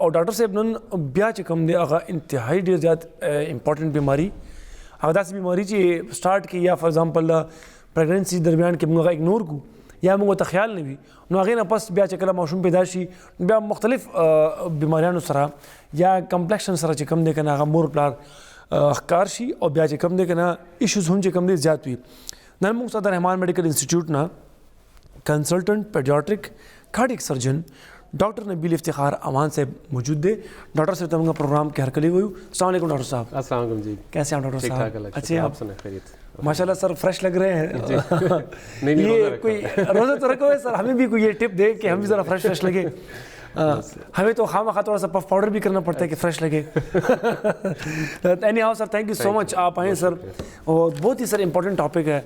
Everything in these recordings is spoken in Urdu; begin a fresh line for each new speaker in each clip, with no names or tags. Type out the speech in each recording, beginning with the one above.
اور ڈاکٹر صاحب نن بیا چې کوم دی هغه انتهایی ډیر زیات امپورټنٹ بیماری هغه داسې بیماری چې سٹارټ کی یا فار ایگزامپل پریگننسی درمیان کې موږ اګنور کو یا موږ ته خیال نه وي نو هغه نه پس بیا چې کله ماشوم پیدا شي بیا مختلف بیماریانو سره یا کمپلیکشن سره چې کوم دی کنه هغه مور پلار ښکار شي او بیا چې کوم دی کنه ایشوز هم چې کوم دی زیات وي نن موږ صدر رحمان میډیکل انسټیټیوټ نه کنسلټنټ پیډیاټرک کارډیک سرجن ڈاکٹر نبیل افتخار امان صاحب موجود دے ڈاکٹر صاحب تمہیں پروگرام کے ہر کلی ہوئی. السلام علیکم ڈاکٹر صاحب.
السلام علیکم جی.
کیسے ہیں ڈاکٹر صاحب؟
اچھے آپ سنیں خیریت؟
ماشاء اللہ سر فریش لگ رہے ہیں.
یہ
کوئی روزہ تو رکھو ہے سر, ہمیں بھی کوئی یہ ٹپ دے کہ ہم بھی ذرا فریش لگے. ہمیں تو خواہ مخواہ تھوڑا سا پف پاؤڈر بھی کرنا پڑتا ہے کہ فریش لگے. Anyhow sir, thank you so much آپ آئیں سر. اور بہت ہی سر امپورٹنٹ ٹاپک ہے,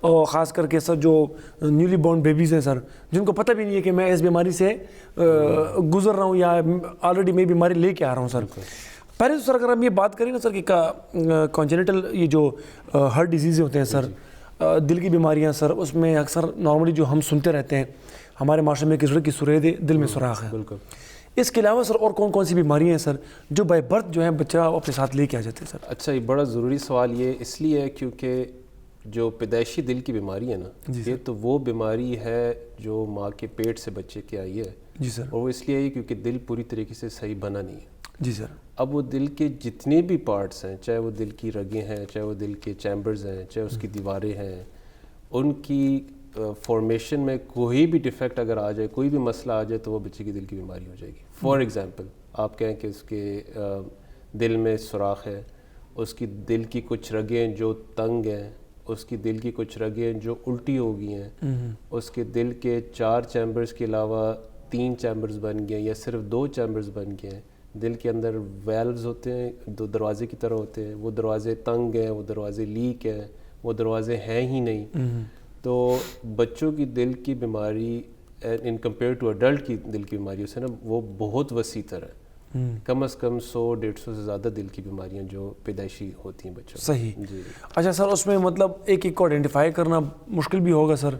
اور خاص کر کے سر جو نیولی بورن بیبیز ہیں سر, جن کو پتہ بھی نہیں ہے کہ میں اس بیماری سے گزر رہا ہوں یا آلریڈی میں بیماری لے کے آ رہا ہوں سر. پہلے تو سر اگر ہم یہ بات کریں نا سر کہ کانجنیٹل یہ جو ہارٹ ڈیزیز ہوتے ہیں سر, دل کی بیماریاں سر, اس میں اکثر نارملی جو ہم سنتے رہتے ہیں ہمارے معاشرے میں کس کی سرید دل میں سوراخ ہے.
بالکل.
اس کے علاوہ سر اور کون کون سی بیماریاں ہیں سر جو بائی برتھ جو ہیں بچہ اپنے ساتھ لے کے آ جاتے ہیں سر؟
اچھا, یہ بڑا ضروری سوال یہ اس لیے ہے کیونکہ جو پیدائشی دل کی بیماری ہے نا, یہ تو وہ بیماری ہے جو ماں کے پیٹ سے بچے کے آئی ہے.
جی سر.
اور وہ اس لیے آئی کیونکہ دل پوری طریقے سے صحیح بنا نہیں ہے.
جی سر.
اب وہ دل کے جتنے بھی پارٹس ہیں, چاہے وہ دل کی رگیں ہیں, چاہے وہ دل کے چیمبرز ہیں, چاہے اس کی دیواریں ہیں, ان کی فارمیشن میں کوئی بھی ڈیفیکٹ اگر آ جائے, کوئی بھی مسئلہ آ جائے, تو وہ بچے کی دل کی بیماری ہو جائے گی. فار ایگزامپل آپ کہیں کہ اس کے دل میں سوراخ ہے, اس کی دل کی کچھ رگیں جو تنگ ہیں, اس کی دل کی کچھ رگیں جو الٹی ہو گئی ہیں, اس کے دل کے 4 چیمبرز کے علاوہ 3 چیمبرز بن گئے ہیں یا صرف 2 چیمبرز بن گئے ہیں. دل کے اندر ویلوز ہوتے ہیں, 2 دروازے کی طرح ہوتے ہیں, وہ دروازے تنگ ہیں, وہ دروازے لیک ہیں, وہ دروازے ہیں ہی نہیں. تو بچوں کی دل کی بیماری ان کمپیئر ٹو ایڈلٹ کی دل کی بیماریوں سے نا وہ بہت وسیع تر ہے. کم از کم 100-150 سے زیادہ دل کی بیماریاں جو پیدائشی ہوتی ہیں بچوں.
صحیح.
جی.
اچھا سر, اس میں مطلب ایک ایک کو آئیڈینٹیفائی کرنا مشکل بھی ہوگا سر؟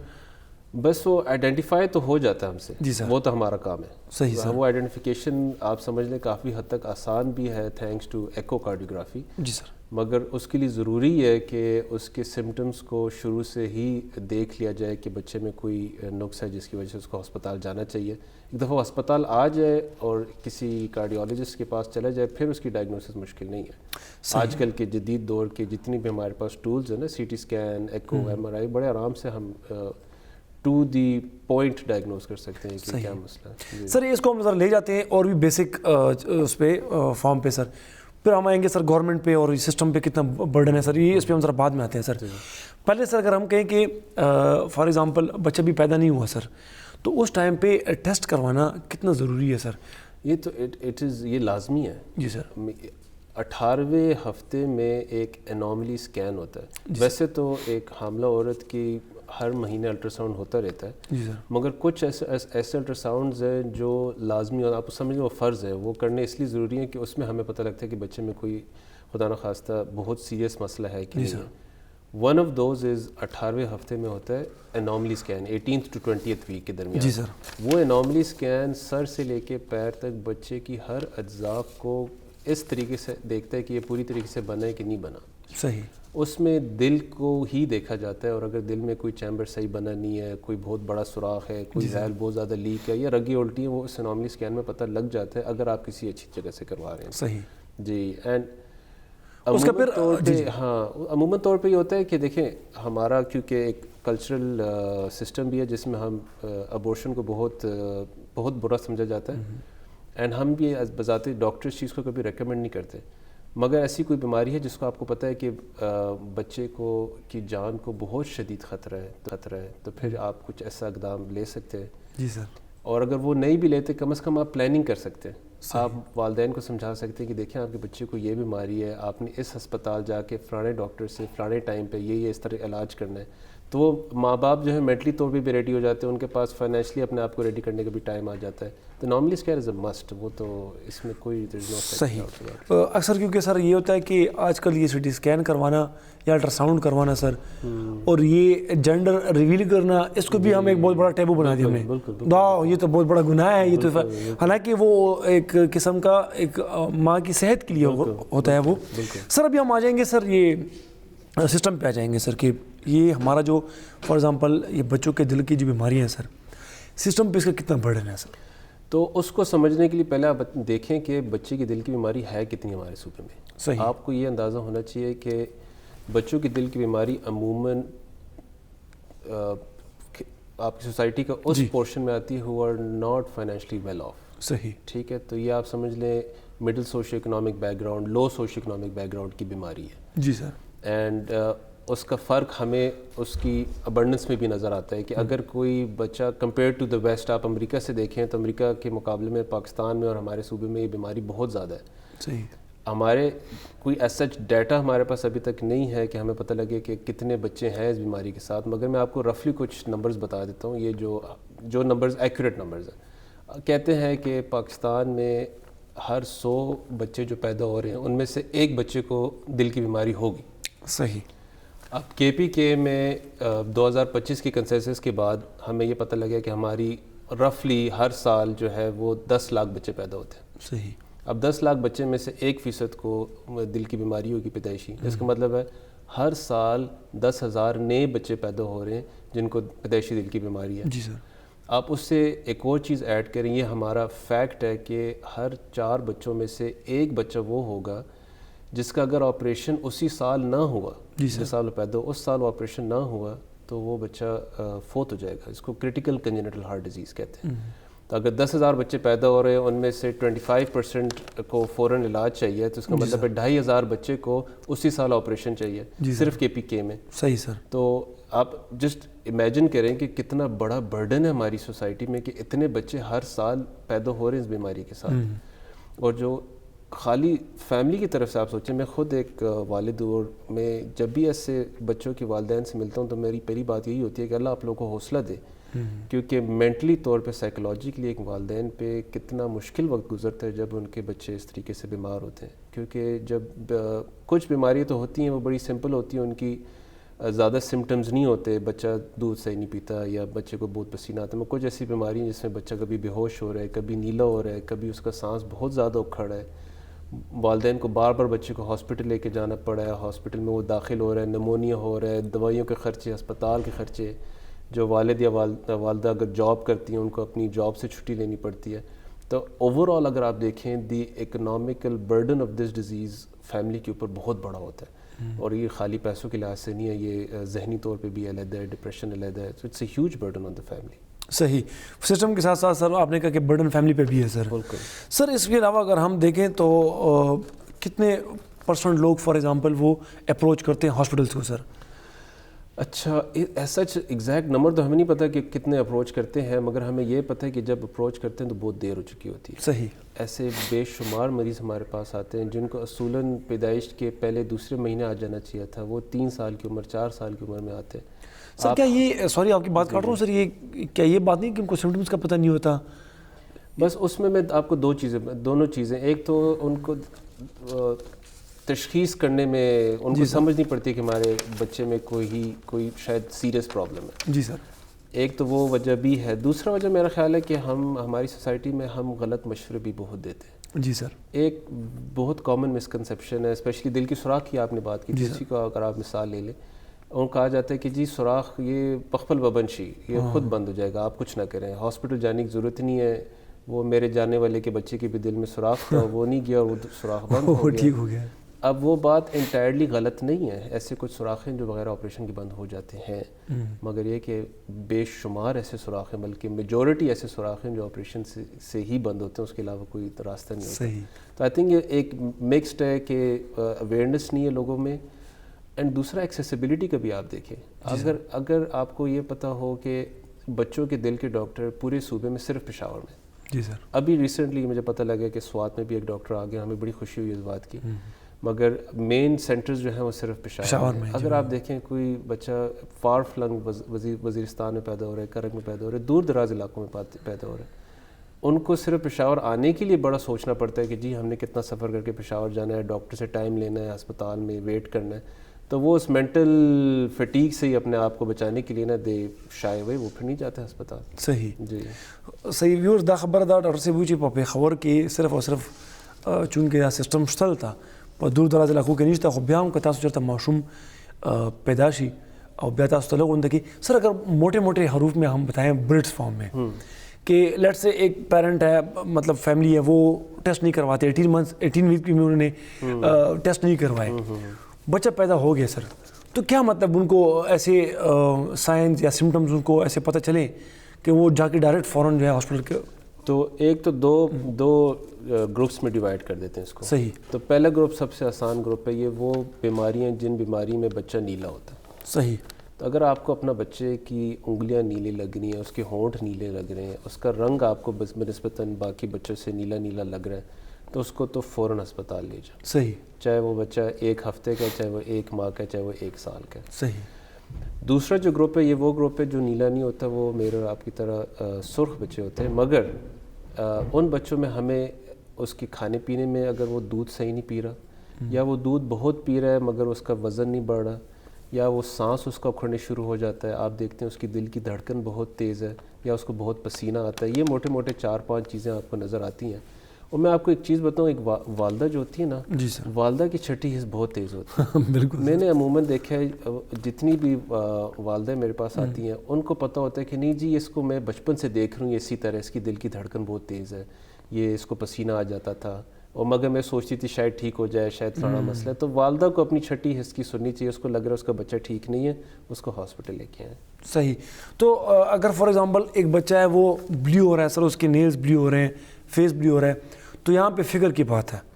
بس وہ آئیڈینٹیفائی تو ہو جاتا ہے ہم سے.
جی سر.
وہ تو ہمارا کام ہے.
صحیح سر.
وہ آئیڈینٹیفیکیشن آپ سمجھ لیں کافی حد تک آسان بھی ہے تھینکس ٹو ایکو کارڈیوگرافی.
جی سر. مگر
اس کے لیے ضروری ہے کہ اس کے سمٹمز کو شروع سے ہی دیکھ لیا جائے کہ بچے میں کوئی نقص ہے جس کی وجہ سے اس کو ہسپتال جانا چاہیے. ایک دفعہ ہسپتال آ جائے اور کسی کارڈیولوجسٹ کے پاس چلا جائے, پھر اس کی ڈائگنوسس مشکل نہیں ہے. آج کل کے جدید دور کے جتنی بھی ہمارے پاس ٹولز ہیں نا, C T scan, echo, M R I, بڑے آرام سے ہم ٹو دی پوائنٹ ڈائگنوز کر سکتے ہیں کہ کیا مسئلہ ہے.
سر اس کو ہم ذرا لے جاتے ہیں اور بھی بیسک اس پہ فارم پہ سر, پھر ہم آئیں گے سر گورنمنٹ پہ اور سسٹم پہ کتنا برڈن ہے سر, یہ اس پہ ہم ذرا بعد میں آتے ہیں سر. پہلے سر اگر ہم کہیں کہ فار ایگزامپل بچہ بھی پیدا نہیں ہوا سر, تو اس ٹائم پہ ٹیسٹ کروانا کتنا ضروری ہے سر؟
یہ تو یہ لازمی ہے.
جی سر.
18ویں ہفتے میں ایک انوملی اسکین ہوتا ہے. ویسے تو ایک حاملہ عورت کی ہر مہینے الٹرا ساؤنڈ ہوتا رہتا ہے.
جی سر.
مگر کچھ ایسے الٹرا ساؤنڈز ہیں جو لازمی اور آپ سمجھ لیں وہ فرض ہے, وہ کرنے اس لیے ضروری ہے کہ اس میں ہمیں پتہ لگتا ہے کہ بچے میں کوئی خدا نخواستہ بہت سیریس مسئلہ ہے کہ نہیں ہے. ون آف دوز از 18ویں ہفتے میں ہوتا ہے anomaly scan, 18th to 20th week کے درمیان.
جی سر.
وہ انوملی اسکین سر سے لے کے پیر تک بچے کی ہر اجزاء کو اس طریقے سے دیکھتا ہے کہ یہ پوری طریقے سے بنا ہے کہ نہیں بنا.
صحیح.
اس میں دل کو ہی دیکھا جاتا ہے, اور اگر دل میں کوئی چیمبر صحیح بنا نہیں ہے, کوئی بہت بڑا سوراخ ہے, کوئی ویل بہت زیادہ لیک ہے یا رگیں الٹی ہیں, وہ اس انوملی اسکین میں پتہ لگ جاتا ہے اگر آپ کسی اچھی جگہ سے کروا رہے ہیں. صحیح. جی. اینڈ عموماً طور پہ یہ ہوتا ہے کہ دیکھیں ہمارا کیونکہ ایک کلچرل سسٹم بھی ہے جس میں ہم ابورشن کو بہت برا سمجھا جاتا ہے, اینڈ ہم بھی بذات ڈاکٹر اس چیز کو کبھی ریکمینڈ نہیں کرتے. مگر ایسی کوئی بیماری ہے جس کو آپ کو پتہ ہے کہ بچے کی جان کو بہت شدید خطرہ ہے, تو پھر آپ کچھ ایسا اقدام لے سکتے ہیں. جی سر. اور اگر وہ نہیں بھی لیتے, کم از کم آپ پلاننگ کر سکتے ہیں. آپ والدین کو سمجھا سکتے ہیں کہ دیکھیں آپ کے بچے کو یہ بیماری ہے, آپ نے اس ہسپتال جا کے فلانے ڈاکٹر سے فلانے ٹائم پہ یہ اس طرح علاج کرنا ہے. تو وہ ماں باپ جو ہے مینٹلی طور پہ بھی ریڈی ہو جاتے ہیں, ان کے پاس فائنینشلی اپنے آپ کو ریڈی کرنے کا بھی ٹائم آ جاتا ہے. تو نارملی اس کیئر از اے مسٹ, وہ تو اس میں کوئی
صحیح. اکثر کیونکہ سر یہ ہوتا ہے کہ آج کل یہ سی ٹی اسکین کروانا یا الٹرا ساؤنڈ کروانا سر, اور یہ جینڈر ریویل کرنا, اس کو بھی ہم ایک بہت بڑا ٹیبو بنا دیا ہم نے. یہ تو بہت بڑا گناہ ہے, یہ تو حالانکہ وہ ایک قسم کا ایک ماں کی صحت کے لیے ہوتا ہے وہ. سر ابھی ہم آ جائیں گے سر یہ سسٹم پہ آ جائیں گے سر, کہ یہ ہمارا جو فار ایگزامپل یہ بچوں کے دل کی جو بیماریاں ہیں سر, سسٹم پہ اس کا کتنا برڈن ہے سر؟
تو اس کو سمجھنے کے لیے پہلے آپ دیکھیں کہ بچے کی دل کی بیماری ہے کتنی ہمارے صوبے میں.
صحیح.
آپ کو یہ اندازہ ہونا چاہیے کہ بچوں کی دل کی بیماری عموماً آپ کی سوسائٹی کا اس پورشن میں آتی ہے who are not financially well off.
صحیح.
ٹھیک ہے, تو یہ آپ سمجھ لیں middle socio economic background, low socio economic background کی بیماری ہے.
جی سر.
اینڈ اس کا فرق ہمیں اس کی ابنڈنس میں بھی نظر آتا ہے کہ اگر کوئی بچہ کمپیئر ٹو دا ویسٹ, آپ امریکہ سے دیکھیں تو امریکہ کے مقابلے میں پاکستان میں اور ہمارے صوبے میں یہ بیماری بہت زیادہ ہے.
صحیح.
ہمارے کوئی ایسا ڈیٹا ہمارے پاس ابھی تک نہیں ہے کہ ہمیں پتہ لگے کہ کتنے بچے ہیں اس بیماری کے ساتھ, مگر میں آپ کو رفلی کچھ نمبرز بتا دیتا ہوں. یہ جو نمبرز ایکوریٹ نمبرز ہیں, کہتے ہیں کہ پاکستان میں ہر 100 بچے جو پیدا ہو رہے ہیں ان میں سے ایک بچے کو دل کی بیماری ہوگی.
صحیح.
اب کے پی کے میں 2025 کی کنسنسس کے بعد ہمیں یہ پتہ لگا کہ ہماری رفلی ہر سال جو ہے وہ 10 لاکھ بچے پیدا ہوتے ہیں.
صحیح.
اب 10 لاکھ بچے میں سے 1% کو دل کی بیماری ہوگی پیدائشی. اس کا مطلب ہے ہر سال 10,000 نئے بچے پیدا ہو رہے ہیں جن کو پیدائشی دل کی بیماری ہے.
جی سر.
آپ اس سے ایک اور چیز ایڈ کریں, یہ ہمارا فیکٹ ہے کہ ہر 4 بچوں میں سے ایک بچہ وہ ہوگا جس کا اگر آپریشن اسی سال نہ ہوا, جس سال پیدا ہو اس سال آپریشن نہ ہوا تو وہ بچہ فوت ہو جائے گا. اس کو کرٹیکل کنجنٹل ہارٹ ڈیزیز کہتے ہیں. تو اگر 10,000 بچے پیدا ہو رہے ہیں ان میں سے 25% کو فوراً علاج چاہیے, تو اس کا مطلب ہے 2,500 بچے کو اسی سال آپریشن چاہیے صرف کے پی کے میں.
صحیح سر.
تو آپ جسٹ امیجن کریں کہ کتنا بڑا برڈن ہے ہماری سوسائٹی میں کہ اتنے بچے ہر سال پیدا ہو رہے ہیں اس بیماری کے ساتھ. اور جو خالی فیملی کی طرف سے آپ سوچیں, میں خود ایک والد ہوں, اور میں جب بھی ایسے بچوں کے والدین سے ملتا ہوں تو میری پہلی بات یہی ہوتی ہے کہ اللہ آپ لوگوں کو حوصلہ دے, کیونکہ مینٹلی طور پہ سائیکولوجیکلی ایک والدین پہ کتنا مشکل وقت گزرتا ہے جب ان کے بچے اس طریقے سے بیمار ہوتے ہیں. کیونکہ جب کچھ بیماریاں تو ہوتی ہیں وہ بڑی سمپل ہوتی ہیں, ان کی زیادہ سمٹمز نہیں ہوتے, بچہ دودھ صحیح نہیں پیتا یا بچے کو بہت پسینہ آتا ہے. کچھ ایسی بیماری ہیں جس میں بچہ کبھی بے ہوش ہو رہا ہے, کبھی نیلا ہو رہا ہے, کبھی اس کا سانس بہت زیادہ اکھڑ ہے, والدین کو بار بار بچے کو ہاسپٹل لے کے جانا پڑا ہے, ہاسپٹل میں وہ داخل ہو رہا ہے, نمونیا ہو رہا ہے, دوائیوں کے خرچے, ہسپتال کے خرچے, جو والد یا والدہ اگر جاب کرتی ہیں ان کو اپنی جاب سے چھٹی لینی پڑتی ہے. تو اوور آل اگر آپ دیکھیں the economical burden of this disease family کے اوپر بہت بڑا ہوتا ہے, اور یہ خالی پیسوں کے لحاظ سے نہیں ہے, یہ ذہنی طور پہ بھی علیحدہ ہے, ڈپریشن علیحدہ ہے. So it's a huge burden on the family.
صحیح. سسٹم کے ساتھ ساتھ سر آپ نے کہا کہ برڈن فیملی پہ بھی ہے سر. سر اس کے علاوہ اگر ہم دیکھیں تو کتنے % لوگ فار ایگزامپل وہ اپروچ کرتے ہیں ہاسپٹلس کو سر؟
اچھا, ایسا ایگزیکٹ نمبر تو ہمیں نہیں پتہ کہ کتنے اپروچ کرتے ہیں, مگر ہمیں یہ پتہ ہے کہ جب اپروچ کرتے ہیں تو بہت دیر ہو چکی ہوتی ہے.
صحیح. ایسے
بے شمار مریض ہمارے پاس آتے ہیں جن کو اصولاً پیدائش کے پہلے دوسرے مہینے آ جانا چاہیے تھا, وہ 3 سال کی عمر 4 سال کی عمر میں آتے ہیں.
سر کیا یہ سوری آپ کی بات کاٹ رہا ہوں سر, یہ کیا یہ بات نہیں کہ ان کو سمپٹمس کا پتہ نہیں ہوتا؟
بس اس میں آپ کو دونوں چیزیں, ایک تو ان کو تشخیص کرنے میں ان کو سمجھ نہیں پڑتی کہ ہمارے بچے میں کوئی شاید سیریس پرابلم ہے.
جی سر.
ایک تو وہ وجہ بھی ہے. دوسرا وجہ میرا خیال ہے کہ ہماری سوسائٹی میں ہم غلط مشورے بھی بہت دیتے ہیں.
جی سر. ایک
بہت کامن مسکنسیپشن ہے, اسپیشلی دل کی سوراخ کی آپ نے بات کی, اسی کو اگر آپ مثال لے لیں, اور کہا جاتا ہے کہ جی سوراخ یہ پخپل ببنشی, یہ خود بند ہو جائے گا, آپ کچھ نہ کریں, ہاسپٹل جانے کی ضرورت نہیں ہے. وہ میرے جاننے والے کے بچے کے بھی دل میں سوراخ تھا, وہ نہیں گیا, وہ سوراخ بند ہو گیا. اب وہ بات انٹائرلی غلط نہیں ہے, ایسے کچھ سوراخیں جو بغیر آپریشن کے بند ہو جاتے ہیں, مگر یہ کہ بے شمار ایسے سوراخ ہیں, بلکہ میجورٹی ایسے سوراخ ہیں جو آپریشن سے ہی بند ہوتے ہیں, اس کے علاوہ کوئی راستہ نہیں ہوتا. تو آئی تھنک یہ ایک مکسڈ ہے کہ اویئرنیس نہیں ہے لوگوں میں, اینڈ دوسرا ایکسیسیبلٹی کا بھی آپ دیکھیں. اگر آپ کو یہ پتہ ہو کہ بچوں کے دل کے ڈاکٹر پورے صوبے میں صرف پشاور میں.
جی سر.
ابھی ریسنٹلی مجھے پتہ لگا کہ سوات میں بھی ایک ڈاکٹر آ گیا, ہمیں بڑی خوشی ہوئی اس بات کی. مگر مین سینٹرز جو ہیں وہ صرف پشاور میں. اگر آپ دیکھیں کوئی بچہ فار فلنگ وزیرستان میں پیدا ہو رہا ہے, کرک میں پیدا ہو رہا ہے, دور دراز علاقوں میں پیدا ہو رہا ہے, ان کو صرف پشاور آنے کے لیے بڑا سوچنا پڑتا ہے کہ جی ہم نے کتنا سفر کر کے پشاور جانا ہے, ڈاکٹر سے ٹائم لینا ہے, ہسپتال میں ویٹ کرنا ہے, تو وہ اس مینٹل فٹیگ سے ہی اپنے آپ کو بچانے کے لیے نا دے شائے ہوئے, وہ پھر نہیں جاتے ہسپتال.
صحیح
جی
صحیح. ویورز دا خبر دا ډاکټر صاحب چې په پېښور کې صرف او صرف چونکې دا سسټم شته دلته په دور دراز علاقو کې نشته, خو بیا هم که تاسو چېرته ماشوم پیدا شي او بیا تاسو ته لغونده کې سر اگر موٹے موٹے حروف میں ہم بتائیں برڈس فارم میں کہ لیٹ سے ایک پیرنٹ ہے, مطلب فیملی ہے, وہ ٹیسٹ نہیں کرواتے, 18 ویک میں انہوں نے ٹیسٹ نہیں کروائے, بچہ پیدا ہو گیا سر, تو کیا مطلب ان کو ایسے سائنس یا سمٹمز ان کو ایسے پتہ چلے کہ وہ جا کے ڈائریکٹ فوراً جو ہے ہاسپٹل کے؟
تو ایک تو دو گروپس میں ڈیوائڈ کر دیتے ہیں اس کو.
صحیح.
تو پہلا گروپ سب سے آسان گروپ ہے, یہ وہ بیماریاں جن بیماری میں بچہ نیلا ہوتا ہے.
صحیح.
تو اگر آپ کو اپنا بچے کی انگلیاں نیلے لگ رہی ہیں, اس کے ہونٹ نیلے لگ رہے ہیں, اس کا رنگ آپ کو بنسبتاً باقی بچوں سے نیلا نیلا لگ رہا ہے, تو اس کو تو فوراً ہسپتال لے جائیں.
صحیح.
چاہے وہ بچہ 1 ہفتے کا, چاہے وہ 1 ماہ کا, چاہے وہ 1 سال کا.
صحیح.
دوسرا جو گروپ ہے, یہ وہ گروپ ہے جو نیلا نہیں ہوتا, وہ میرے اور آپ کی طرح سرخ بچے ہوتے ہیں, مگر ان بچوں میں ہمیں اس کے کھانے پینے میں اگر وہ دودھ صحیح نہیں پی رہا, یا وہ دودھ بہت پی رہا ہے مگر اس کا وزن نہیں بڑھ رہا, یا وہ سانس اس کا اکھڑنے شروع ہو جاتا ہے, آپ دیکھتے ہیں اس کی دل کی دھڑکن بہت تیز ہے, یا اس کو بہت پسینہ آتا ہے, یہ موٹے موٹے 4-5 چیزیں آپ کو نظر آتی ہیں. اور میں آپ کو ایک چیز بتاؤں, ایک والدہ جو ہوتی ہے نا,
جی سر,
والدہ کی چھٹی حص بہت تیز ہوتی ہے.
بالکل.
میں نے عموماً دیکھا ہے جتنی بھی والدہ میرے پاس آتی ہیں, ان کو پتہ ہوتا ہے کہ نہیں جی اس کو میں بچپن سے دیکھ رہا ہوں, اسی طرح اس کی دل کی دھڑکن بہت تیز ہے, یہ اس کو پسینہ آ جاتا تھا, اور مگر میں سوچتی تھی شاید ٹھیک ہو جائے, شاید فلانا مسئلہ ہے. تو والدہ کو اپنی چھٹی حص کی سننی چاہیے, اس کو لگ رہا ہے اس کا بچہ ٹھیک نہیں ہے, اس کو ہاسپٹل لے کے آئیں.
صحیح. تو اگر فار ایگزامپل ایک بچہ ہے وہ بلیو ہو رہا ہے سر, اس کے نیلز بلیو ہو رہے ہیں, فیس بلیو ہو رہا ہے, تو یہاں پہ فکر کی بات ہے.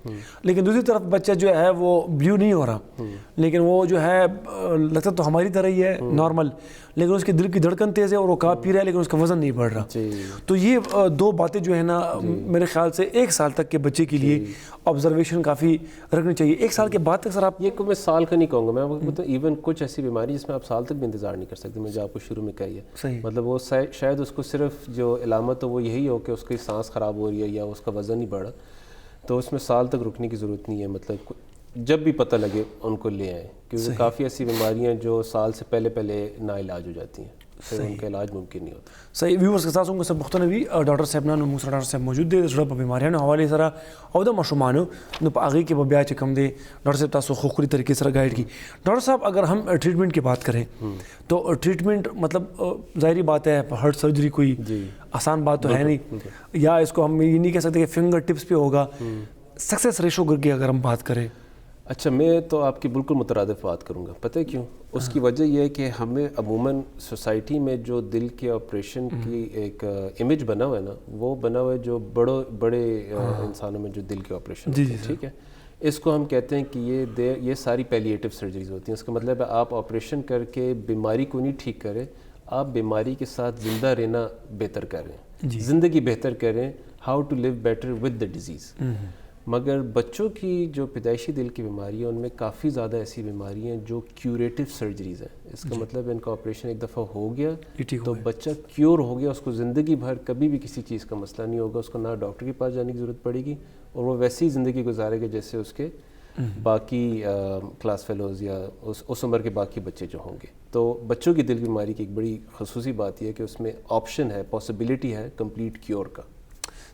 لیکن دوسری طرف بچہ جو ہے وہ بلیو نہیں ہو رہا, لیکن وہ جو ہے لگتا تو ہماری طرح ہی ہے نارمل, لیکن اس کے دل کی دھڑکن تیز ہے اور وہ کھا پی رہا ہے, لیکن اس کا وزن نہیں بڑھ رہا. تو یہ 2 باتیں جو ہے نا میرے خیال سے 1 سال تک کے بچے کے لیے آبزرویشن کافی رکھنی چاہیے. 1 سال کے بعد تک سر آپ,
یہ کو میں سال کا نہیں کہوں گا, میں آپ کو بتاؤں ایون کچھ ایسی بیماری جس میں آپ سال تک بھی انتظار نہیں کر سکتے, میں جو آپ کو شروع میں کہی ہے, مطلب وہ شاید اس کو صرف جو علامت ہو وہ یہی ہو کہ اس کی سانس خراب ہو رہی ہے یا اس کا وزن نہیں بڑھا, تو اس میں سال تک رکنے کی ضرورت نہیں ہے. مطلب جب بھی پتہ لگے ان کو لے آئیں, کیونکہ کافی ایسی بیماریاں جو سال سے پہلے نا علاج ہو جاتی ہیں, پھر ان کا علاج ممکن نہیں ہوتا.
صحیح. ویورز کے ساتھ کو سب مختلفي ډاکټر صاحب نن موږ سره ډاکټر صاحب موجود دي د زړه په بیماریانو حواله سره او د ماشومانو نو په هغه کې به بیا چې کم دي ډاکټر صاحب تاسو خوخري طریقې سره گائیڈ کی. ڈاکٹر صاحب اگر ہم ٹریٹمنٹ کی بات کریں تو ٹریٹمنٹ مطلب ظاہری بات ہے, ہارٹ سرجری کوئی آسان بات تو ہے نہیں, یا اس کو ہم یہ نہیں کہہ سکتے کہ فنگر ٹپس پہ ہوگا. سکسیس ریشو کر کے اگر ہم بات کریں,
اچھا میں تو آپ کی بالکل مترادف بات کروں گا. پتہ ہے کیوں؟ اس کی وجہ یہ ہے کہ ہمیں عموماً سوسائٹی میں جو دل کے آپریشن کی ایک امیج بنا ہوا ہے نا, وہ بنا ہوا ہے جو بڑے انسانوں میں جو دل کے آپریشن ہوتے ہیں, ٹھیک ہے, اس کو ہم کہتے ہیں کہ یہ ساری پیلیٹیو سرجریز ہوتی ہیں. اس کا مطلب ہے آپ آپریشن کر کے بیماری کو نہیں ٹھیک کریں, آپ بیماری کے ساتھ زندہ رہنا بہتر کریں, زندگی بہتر کریں, how to live better with the disease. مگر بچوں کی جو پیدائشی دل کی بیماری ہے ان میں کافی زیادہ ایسی بیماری ہیں جو کیوریٹو سرجریز ہیں. اس کا مطلب ان کا آپریشن ایک دفعہ ہو گیا تو بچہ کیور ہو گیا, اس کو زندگی بھر کبھی بھی کسی چیز کا مسئلہ نہیں ہوگا, اس کو نہ ڈاکٹر کے پاس جانے کی ضرورت پڑے گی, اور وہ ویسی زندگی گزارے گا جیسے اس کے باقی کلاس فیلوز یا اس عمر کے باقی بچے جو ہوں گے. تو بچوں کی دل کی بیماری کی ایک بڑی خصوصی بات یہ ہے کہ اس میں آپشن ہے, پاسبلٹی ہے کمپلیٹ کیور کا.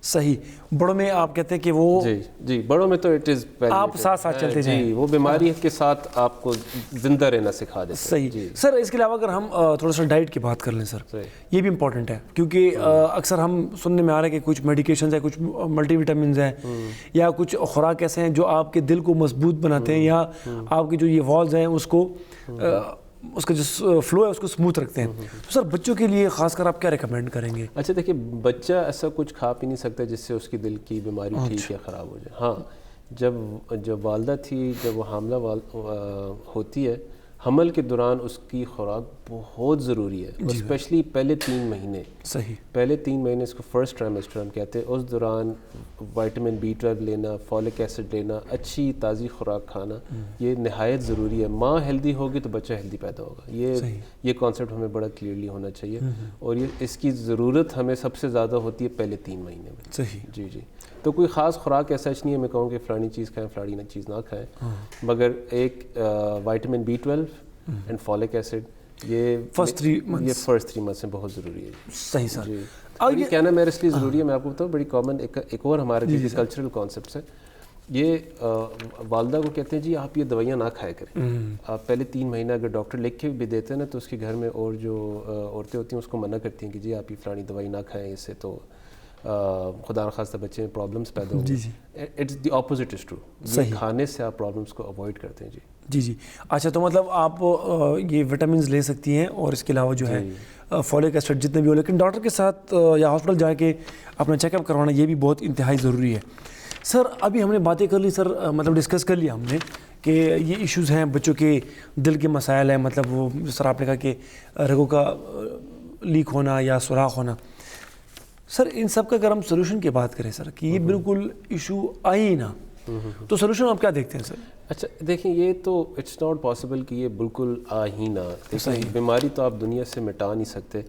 صحیح. بڑوں میں آپ کہتے ہیں کہ وہ
جی بڑوں میں تو اٹ از
آپ ساتھ چلتے جائیں,
جی وہ بیماری کے ساتھ آپ کو زندہ رہنا سکھا دیتے ہیں.
صحیح. سر اس کے علاوہ اگر ہم تھوڑا سا ڈائٹ کی بات کر لیں سر, یہ بھی امپورٹنٹ ہے, کیونکہ اکثر ہم سننے میں آ رہا ہے کہ کچھ میڈیکیشنز ہیں, کچھ ملٹی وٹامنز ہیں, یا کچھ خوراک ایسے ہیں جو آپ کے دل کو مضبوط بناتے ہیں, یا آپ کی جو یہ والز ہیں اس کو اس کا جو فلو ہے اس کو سموتھ رکھتے ہیں. تو سر بچوں کے لیے خاص کر آپ کیا ریکمینڈ کریں گے؟
اچھا دیکھیے, بچہ ایسا کچھ کھا پی نہیں سکتا جس سے اس کی دل کی بیماری ٹھیک یا خراب ہو جائے. ہاں جب والدہ تھی, جب وہ حاملہ ہوتی ہے حمل کے دوران اس کی خوراک بہت ضروری ہے، اسپیشلی پہلے 3 مہینے.
صحیح.
پہلے 3 مہینے اس کو فرسٹ ٹرائمیسٹر ہم کہتے ہیں. اس دوران وائٹامن B12 لینا، فولک ایسڈ لینا، اچھی تازی خوراک کھانا یہ نہایت ضروری ہے. ماں ہیلدی ہوگی تو بچہ ہیلدی پیدا ہوگا. یہ کانسیپٹ ہمیں بڑا کلیئرلی ہونا چاہیے، اور یہ اس کی ضرورت ہمیں سب سے زیادہ ہوتی ہے پہلے 3 مہینے میں.
صحیح.
جی. تو کوئی خاص خوراک ایسا نہیں ہے میں کہوں کہ فلانی چیز کھائیں فلانی چیز نہ کھائیں، مگر ایک vitamin B12 and folic acid یہ فرسٹ 3 منتھ میں بہت ضروری ہے.
صحیح سر.
جی یہ کہنا میرے اس لیے ضروری ہے، میں آپ کو بتاؤں بڑی کامن ایک اور ہمارے کلچرل کانسیپٹس ہے. یہ والدہ کو کہتے ہیں جی آپ یہ دوائیاں نہ کھایا کریں. آپ پہلے 3 مہینہ اگر ڈاکٹر لکھ کے بھی دیتے ہیں نا تو اس کے گھر میں اور جو عورتیں ہوتی ہیں اس کو منع کرتی ہیں کہ جی آپ یہ فلانی دوائی نہ کھائیں، اس سے تو خدا نخواستہ بچے میں پرابلمس پیدا ہوں گے. It's the opposite is true. یہ کھانے سے آپ پرابلمس کو اوائڈ کرتے ہیں.
جی. اچھا تو مطلب آپ یہ وٹامنز لے سکتی ہیں اور اس کے علاوہ جو ہے فولک ایسڈ جتنے بھی ہو، لیکن ڈاکٹر کے ساتھ یا ہاسپٹل جا کے اپنا چیک اپ کروانا یہ بھی بہت انتہائی ضروری ہے. سر ابھی ہم نے باتیں کر لی سر، مطلب ڈسکس کر لیا ہم نے کہ یہ ایشوز ہیں بچوں کے دل کے مسائل ہیں، مطلب وہ سر آپ نے کہا کہ رگوں کا لیک ہونا یا سوراخ ہونا. سر ان سب کا اگر ہم سولوشن کی بات کریں سر کہ یہ بالکل ایشو آئی نہ، تو سولوشن آپ کیا دیکھتے ہیں سر؟
اچھا دیکھیں یہ تو اٹس ناٹ پاسبل کہ یہ بالکل آ ہی نہ. دیکھیں بیماری تو آپ دنیا سے مٹا نہیں سکتے،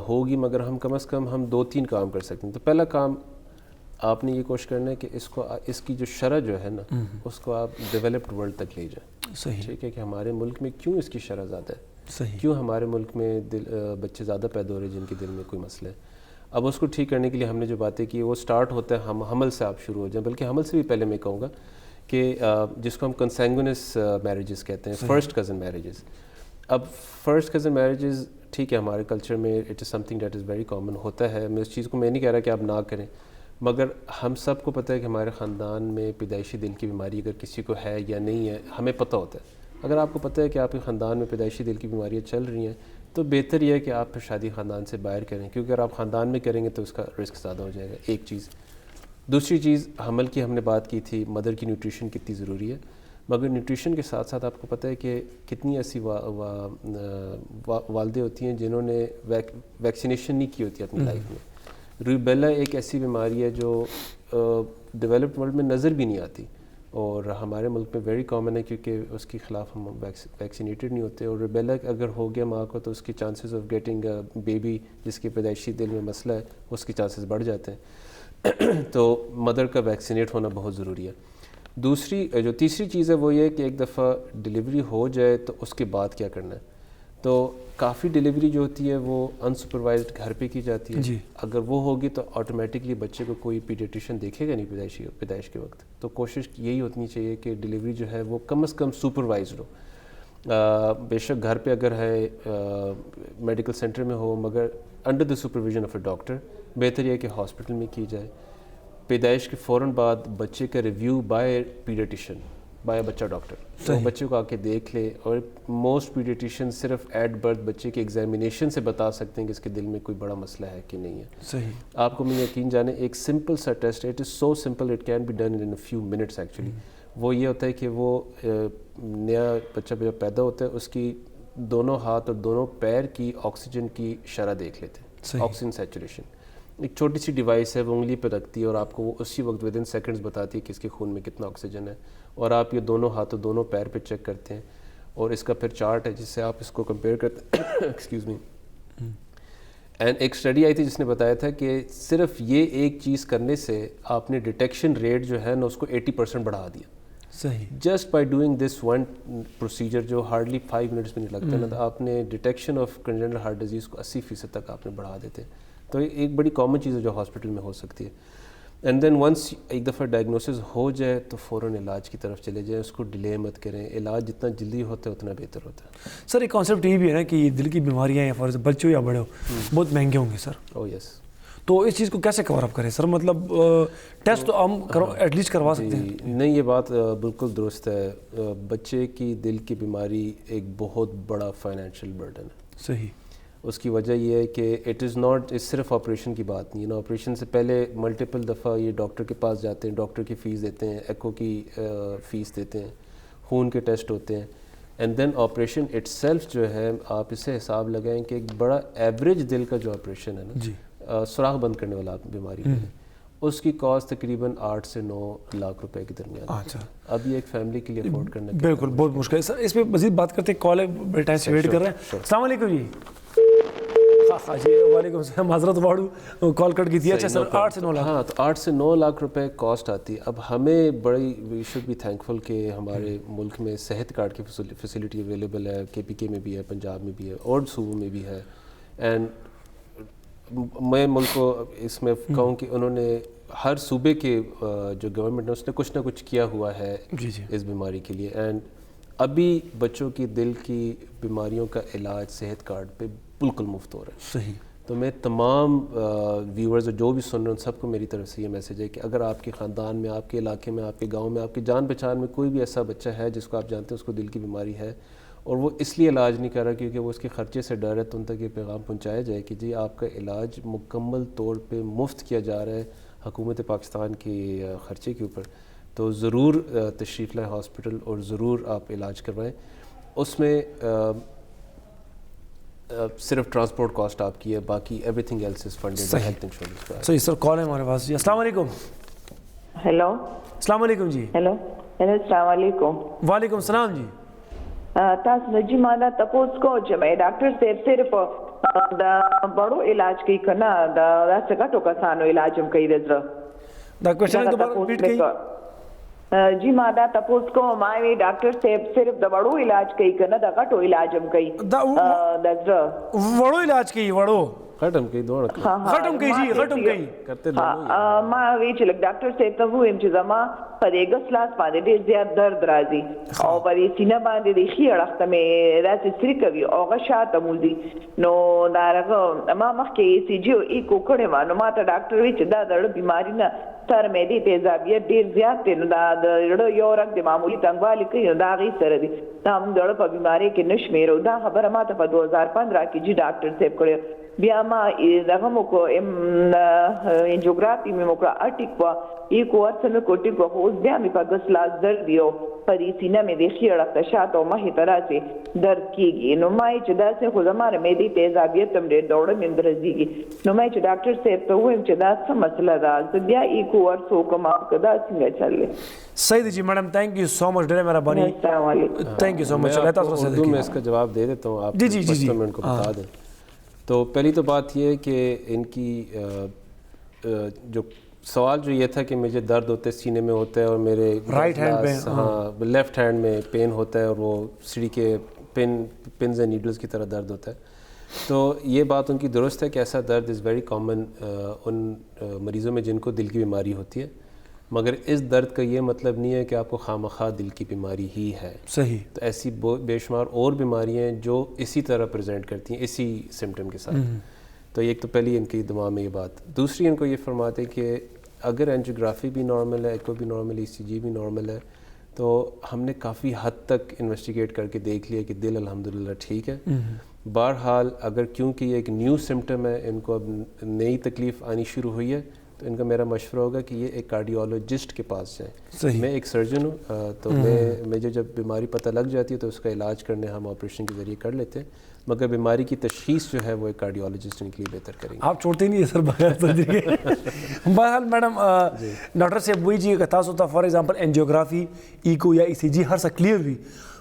ہوگی، مگر ہم کم از کم ہم 2-3 کام کر سکتے ہیں. تو پہلا کام آپ نے یہ کوشش کرنا ہے کہ اس کی جو شرح جو ہے نا اس کو آپ ڈیولپڈ ورلڈ تک لے جائیں.
صحیح.
ٹھیک ہے کہ ہمارے ملک میں کیوں اس کی شرح زیادہ ہے.
صحیح.
کیوں ہمارے ملک میں بچے زیادہ پیدا ہو رہے ہیں جن کے دل میں کوئی مسئلہ ہے. اب اس کو ٹھیک کرنے کے لیے ہم نے جو باتیں کی وہ سٹارٹ ہوتا ہے حمل سے آپ شروع ہو جائیں. بلکہ حمل سے بھی پہلے میں کہوں گا کہ جس کو ہم کنسینگونس میریجز کہتے ہیں، فرسٹ کزن میریجز. اب فرسٹ کزن میریجز ٹھیک ہے ہمارے کلچر میں it is some thing that is very common ہوتا ہے. میں اس چیز کو میں نہیں کہہ رہا کہ آپ نہ کریں، مگر ہم سب کو پتہ ہے کہ ہمارے خاندان میں پیدائشی دل کی بیماری اگر کسی کو ہے یا نہیں ہے ہمیں پتہ ہوتا ہے. اگر آپ کو پتہ ہے کہ آپ کے خاندان میں پیدائشی دل کی بیماریاں چل رہی ہیں تو بہتر یہ ہے کہ آپ پھر شادی خاندان سے باہر کریں، کیونکہ اگر آپ خاندان میں کریں گے تو اس کا رسک زیادہ ہو جائے گا. ایک چیز. دوسری چیز حمل کی ہم نے بات کی تھی، مدر کی نیوٹریشن کتنی ضروری ہے، مگر نیوٹریشن کے ساتھ ساتھ آپ کو پتہ ہے کہ کتنی ایسی والدیں ہوتی ہیں جنہوں نے ویکسینیشن نہیں کی ہوتی اپنی لائف میں. روبیلا ایک ایسی بیماری ہے جو ڈیولپڈ ورلڈ میں نظر بھی نہیں آتی اور ہمارے ملک میں ویری کامن ہے کیونکہ اس کے خلاف ہم ویکسینیٹڈ نہیں ہوتے. اور روبیلا اگر ہو گیا ماں کو تو اس کے چانسز آف گیٹنگ بیبی جس کے پیدائشی دل میں مسئلہ ہے اس کے چانسز بڑھ جاتے ہیں. تو مدر کا ویکسینیٹ ہونا بہت ضروری ہے. تیسری چیز ہے وہ یہ کہ ایک دفعہ ڈیلیوری ہو جائے تو اس کے بعد کیا کرنا ہے. تو کافی ڈیلیوری جو ہوتی ہے وہ انسپروائزڈ گھر پہ کی جاتی ہے. اگر وہ ہوگی تو آٹومیٹکلی بچے کو کوئی پیڈیٹریشین دیکھے گا نہیں پیدائش کے وقت. تو کوشش یہی ہونی چاہیے کہ ڈیلیوری جو ہے وہ کم از کم سپروائزڈ ہو. بے شک گھر پہ اگر ہے میڈیکل سینٹر میں ہو مگر under the supervision of a doctor. بہتر یہ کہ ہاسپٹل میں کی جائے. پیدائش کے فوراً بعد بچے کا ریویو بائی پیڈیٹیشین، بائی بچہ ڈاکٹر، تو بچے کو آ کے دیکھ لے. اور موسٹ پیڈیٹیشین صرف ایٹ برتھ بچے کے ایگزامینیشن سے بتا سکتے ہیں کہ اس کے دل میں کوئی بڑا مسئلہ ہے کہ نہیں ہے.
صحیح.
آپ کو میں یقین جانے ایک سمپل سا test, it is so simple it can be done in a few minutes actually. وہ یہ ہوتا ہے کہ وہ نیا بچہ جب پیدا ہوتا ہے اس کی دونوں ہاتھ اور دونوں پیر کی آکسیجن کی شرح دیکھ لیتے ہیں، آکسیجن سیچوریشن. ایک چھوٹی سی ڈیوائس ہے وہ انگلی پہ رکھتی ہے اور آپ کو وہ اسی وقت ودن سیکنڈز بتاتی ہے کہ اس کے خون میں کتنا آکسیجن ہے. اور آپ یہ دونوں ہاتھ اور دونوں پیر پہ چیک کرتے ہیں اور اس کا پھر چارٹ ہے جس سے آپ اس کو کمپیئر کرتے ہیں. Excuse me. اینڈ ایک اسٹڈی آئی تھی جس نے بتایا تھا کہ صرف یہ ایک چیز کرنے سے آپ نے ڈیٹیکشن ریٹ جو ہے نا اس کو 80% بڑھا دیا.
صحیح.
Just by doing this one procedure جو ہارڈلی 5 منٹس میں نہیں لگتا نا، تو آپ نے ڈیٹیکشن آف کنجنٹل ہارٹ ڈیزیز کو 80% تک آپ نے بڑھا دیتے. تو ایک بڑی کامن چیز ہے جو ہاسپٹل میں ہو سکتی ہے. اینڈ دین ونس ایک دفعہ ڈائگنوسس ہو جائے تو فوراً علاج کی طرف چلے جائیں، اس کو ڈیلے مت کریں. علاج جتنا جلدی ہوتا ہے اتنا بہتر ہوتا ہے.
سر ایک کانسیپٹ یہ بھی ہے نا کہ دل کی بیماریاں یا فار بچے ہو یا بڑے ہو بہت مہنگے ہوں گے سر.
او یس.
تو اس چیز کو کیسے کور اپ کریں سر؟ مطلب ٹیسٹ تو ہم ایٹ لیسٹ کروا سکتے ہیں.
نہیں، یہ بات بالکل درست ہے. بچے کی دل کی بیماری ایک بہت بڑا فائنینشیل برڈن ہے.
صحیح.
اس کی وجہ یہ ہے کہ اٹ از ناٹ صرف آپریشن کی بات نہیں ہے نا. آپریشن سے پہلے ملٹیپل دفعہ یہ ڈاکٹر کے پاس جاتے ہیں، ڈاکٹر کی فیس دیتے ہیں، ایکو کی فیس دیتے ہیں، خون کے ٹیسٹ ہوتے ہیں. And then operation itself جو ہے آپ اس سے حساب لگائیں کہ ایک بڑا ایوریج دل کا جو آپریشن ہے نا سوراخ بند کرنے والا بیماری ہے اس کی کاسٹ تقریباً 8 سے 9 لاکھ روپے کے درمیان.
اچھا
اب یہ ایک فیملی کے لیے افورڈ کرنا
بالکل بہت مشکل ہے. سر اس پہ مزید بات کرتے ہیں, کال ہے, بڑے ٹائم سے ویٹ کر رہے ہیں. السلام علیکم جی. ہاں جی وعلیکم السلام. معذرت واڑو کال کٹ کی تھی. اچھا سر 8 سے 9 لاکھ.
ہاں تو 8 سے 9 لاکھ روپے کاسٹ آتی ہے. اب ہمیں بڑی وی شوڈ بی تھینکفل کہ ہمارے ملک میں صحت کارڈ کی فیسلٹی اویلیبل ہے. KPK میں بھی ہے, پنجاب میں بھی ہے, اور صوبوں میں بھی ہے. اینڈ میں ملک کو اس میں کہوں کہ انہوں نے ہر صوبے کے جو گورنمنٹ ہے اس نے کچھ نہ کچھ کیا ہوا ہے اس بیماری کے لیے. اینڈ ابھی بچوں کی دل کی بیماریوں کا علاج صحت کارڈ پہ بالکل مفت ہو رہا ہے.
صحیح.
تو میں تمام ویورز جو بھی سن رہے ہیں سب کو میری طرف سے یہ میسیج ہے کہ اگر آپ کے خاندان میں, آپ کے علاقے میں, آپ کے گاؤں میں, آپ کی جان پہچان میں کوئی بھی ایسا بچہ ہے جس کو آپ جانتے ہیں اس کو دل کی بیماری ہے اور وہ اس لیے علاج نہیں کر رہا کیونکہ وہ اس کے خرچے سے ڈر ہے, تو ان تک یہ پیغام پہنچایا جائے کہ جی آپ کا علاج مکمل طور پہ مفت کیا جا رہا ہے حکومت پاکستان کے خرچے کے اوپر. تو ضرور تشریف لائیں ہاسپٹل اور ضرور آپ علاج کروائیں. اس میں صرف ٹرانسپورٹ کاسٹ آپ کی ہے, باقی everything else is funded health insurance.
صحیح سر. کال ہے ہمارے پاس جی. السلام علیکم.
ہیلو
السلام علیکم جی.
ہیلو السلام علیکم.
وعلیکم السلام جی.
تاسو نجی مالا تپوس کو جمع ڈاکٹر صرف دا بڑو علاج کی کنا دا سکٹو کسانو علاج ہم کئی رزر
دا کوشچن دوبارہ ریپیٹ کی.
جی مادا تپوس کو ماوی ڈاکٹر صرف دا بڑو علاج کئی کنا دا گٹو علاج ہم کئی
دا وڑو علاج کی وڑو
غٹم کی دوڑ
غٹم کی جی غٹم کی
کرتے دونوں
ما وی چلک ڈاکٹر صاحب ته ویم چې زما په دې ګسلاس باندې ډېر زیات درد راځي او په دې سینه باندې د خې اړخته مې راځي سری کوي او غشاته مولدي نو دا رغه ما مخکې سی جی او ایکو کړې ما نو ما ته ډاکټر وی چې دا د بیماری نه سر مې دې تیزابیت ډېر زیات دی نو دا د یو رګ د معمولی تنګوالي کوي دا غي سره دی دا هم د په بیماری کې نشمیرو. دا خبره ما ته په 2015 کې جی ډاکټر صاحب کړو. بیا ما دغه مو کو انجیوګرافي مې مو کړه اټیک وا ایکو ورڅنه کوټی کو اوس بیا مې په ګسلاس درد دیو پرې سینه مې د خې اړخته شاته او مخې طرح درد کیږي. نو ما چې داسې خو زما مې دې تیزابیت هم ډېر دوړه مې درځيږي. نو ما چې ډاکټر صاحب ته وایم چې دا څه مسله ده زه بیا ایکو ورڅو کوم کدا څنګه چلې.
صحیح جی میڈم تھینک یو سو مچ ڈیرے مہربانی.
السلام علیکم.
تھینک یو سو مچ.
اردو میں اس کا جواب دے دیتا ہوں, آپ
جی جی جی
ان کو بتا دیں. تو پہلی تو بات یہ ہے کہ ان کی جو سوال جو یہ تھا کہ مجھے درد ہوتے سینے میں ہوتا ہے اور میرے
رائٹ ہینڈ پہ,
ہاں لیفٹ ہینڈ میں پین ہوتا ہے اور وہ سیڑھی کے پنز اینڈ نیڈلز کی طرح درد ہوتا ہے. تو یہ بات ان کی درست ہے کہ ایسا درد از ویری کامن ان مریضوں میں جن کو دل کی بیماری ہوتی ہے, مگر اس درد کا یہ مطلب نہیں ہے کہ آپ کو خواہ دل کی بیماری ہی ہے.
صحیح.
تو ایسی بے شمار اور بیماریاں ہیں جو اسی طرح پریزنٹ کرتی ہیں اسی سمٹم کے ساتھ. تو ایک تو پہلی ان کی دماغ میں یہ بات. دوسری ان کو یہ فرماتے کہ اگر اینجیوگرافی بھی نارمل ہے, ایکو بھی نارمل ہے, ECG بھی نارمل ہے, تو ہم نے کافی حد تک انویسٹیگیٹ کر کے دیکھ لیا کہ دل الحمدللہ ٹھیک ہے. بہرحال اگر کیونکہ یہ ایک نیو سمٹم ہے, ان کو اب نئی تکلیف آنی شروع ہوئی ہے, تو ان کا میرا مشورہ ہوگا کہ یہ ایک کارڈیولوجسٹ کے پاس جائیں. میں ایک سرجن ہوں, تو مجھے جب بیماری پتہ لگ جاتی ہے تو اس کا علاج کرنے ہم آپریشن کے ذریعے کر لیتے ہیں, مگر بیماری کی تشخیص جو ہے وہ ایک کارڈیولوجسٹ ان کے لیے بہتر کریں گے.
آپ چھوڑتے نہیں ہیں سر بغیر سرجری کے. بہرحال میڈم ڈاکٹر صاحب وہی جی تاسو ته فار ایگزامپل انجیوګرافي ایکو یا ECG هر څه کلیر وي,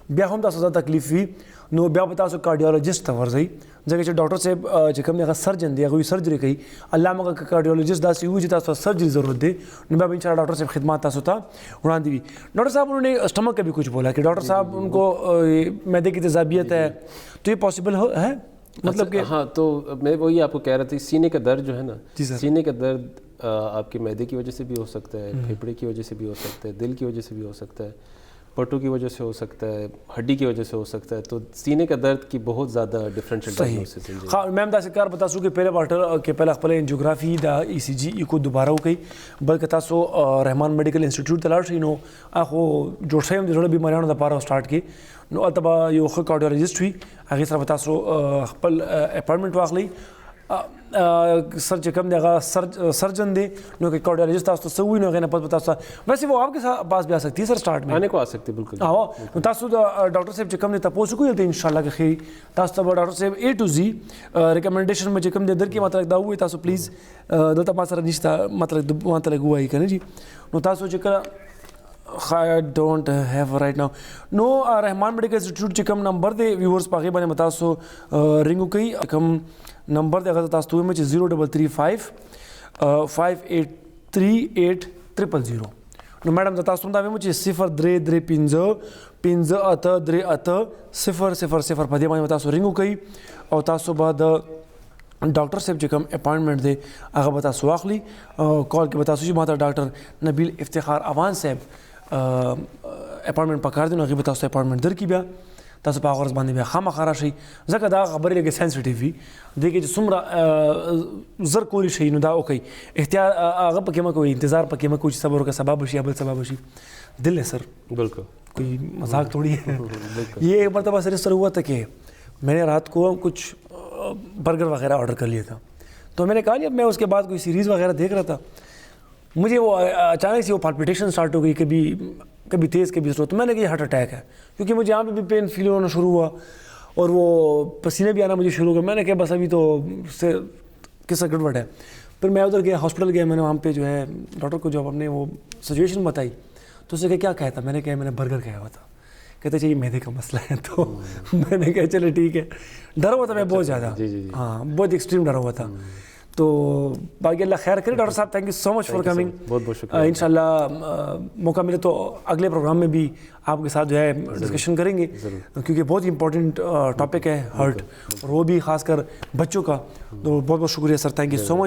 بیا هم تاسو ته تکلیف وي نو بیا به تاسو کارډیولوجسٹ ته ورځئ. ځکه چې ډاکټر صاحب چې کوم هغه سرجن دی هغه سرجری کوي, الله مګه کارډیولوجسٹ داسې وي چې تاسو سرجری ضرورت دی نو بیا ان شاء اللہ ڈاکٹر صاحب خدمات تاسو ته وړاندې وي. ڈاکٹر صاحب انہوں نے اسٹمک کا بھی کچھ بولا کہ ڈاکٹر صاحب ان کو معدے کی تیزابیت ہے, تو یہ پاسبل ہے مطلب کہ؟
ہاں تو میں وہی آپ کو کہہ رہا تھا, سینے کا درد جو ہے نا, سینے کا درد آپ کے معدے کی وجہ سے بھی ہو سکتا ہے, پھیپھڑے کی وجہ سے بھی ہو سکتا ہے, دل کی وجہ سے بھی ہو سکتا ہے, پٹو کی وجہ سے ہو سکتا ہے, ہڈی کی وجہ سے ہو سکتا ہے. تو سینے کا درد کی بہت زیادہ ڈفرینشیل ڈائگنوسس ہیں.
ہاں میم دا کار بتاسو کہ پہلے واٹر کہ پہلے خپل انجیوګرافي دا ECG کو دوباره وکي, بلکې تاسو رحمان میډیکل انسټیټیوټ ته لاړ شئ نو اخو جوړ شوی د زړه بیماریانو لپاره سٹارټ کی نو البته یو ښه کارډیولوژیسټ وي, هغه سره تاسو خپل اپاینټمنټ واخلئ سر چکم دے گا سرجن دے نو کہ کارڈیالوجسٹ تاسو سوئی نو غنا پتہ تاسو ویسے وہ آپ کے پاس بھی آ سکتی ہے سر سٹارٹ میں
آنے کو آ سکتی بالکل
ہاں تاسو ڈاکٹر صاحب چکم دے تاسو کو تے انشاءاللہ کہ خیر تاسو ڈاکٹر صاحب اے ٹو زی ریکمنڈیشن میں چکم دے در کی مطلب دا ہوئی تاسو پلیز دلتا ما سره نشتا مطلب وانت لګوای کنه جی نو تاسو چې کله I don't have right now no Rahman medical institute چې کوم نمبر دی ویورز پاغه باندې تاسو رینګو کوي کوم نمبر دی هغه تاسو ته مې 0335 583 8000 نو میډم تاسو ته مې 0335 په دې باندې تاسو رینګو کوي او تاسو بعد ډاکټر صاحب چې کوم اپاینټمنټ دی هغه به تاسو واخلي کال کې به تاسو چې ماته ډاکټر نبیل افتخار اوان صاحب اپاینټمنٹ پکار دی نو هغه به تاسو اپاینټمنٹ درکې بیا تاسو په هغه ورځ باندې بیا خامخا راشئ ځکه دا خبرې لږ سینسټیو وي دې کې چې څومره زر کولی شي نو دا وکړئ احتیاط هغه پکې مه کوئ انتظار پکې مه کوئ چې صبر وکړه سبا بشي یا بل سبا بشي دل ہے سر
بالکل
کوئی مذاق تھوڑی ہے یہ ایک مرتبہ سر اس طرح ہوا تھا کہ میں نے رات کو کچھ برگر وغیرہ آرڈر کر لیا تھا تو میں نے کہا اب میں اس کے بعد کوئی سیریز وغیرہ دیکھ رہا تھا مجھے وہ اچانک سے وہ پالپیٹیشن اسٹارٹ ہو گئی کبھی تیز کبھی سلو تو میں نے کہا یہ ہارٹ اٹیک ہے کیونکہ مجھے یہاں پہ بھی پین فیل ہونا شروع ہوا اور وہ پسینے بھی آنا مجھے شروع ہو گیا میں نے کہا بس ابھی تو سے قصہ گڑبڑ ہے پھر میں ادھر گیا ہاسپٹل گیا میں نے وہاں پہ جو ہے ڈاکٹر کو جب ہم نے وہ سچویشن بتائی تو اسے کیا کہا تھا میں نے کہا میں نے برگر کھایا ہوا تھا کہتے چاہیے میدے کا مسئلہ ہے تو میں نے کہا چلے ٹھیک ہے ڈرا ہوا تھا میں بہت زیادہ ہاں بہت ایکسٹریم ڈرا ہوا تھا تو باقی اللہ خیر کرے ڈاکٹر صاحب thank you so much for coming
بہت بہت شکریہ
ان شاء اللہ موقع ملے تو اگلے پروگرام میں بھی آپ کے ساتھ جو ہے ڈسکشن کریں گے کیونکہ بہت امپورٹنٹ ٹاپک ہے ہارٹ اور وہ بھی خاص کر بچوں کا تو بہت بہت شکریہ سر تھینک یو سو مچ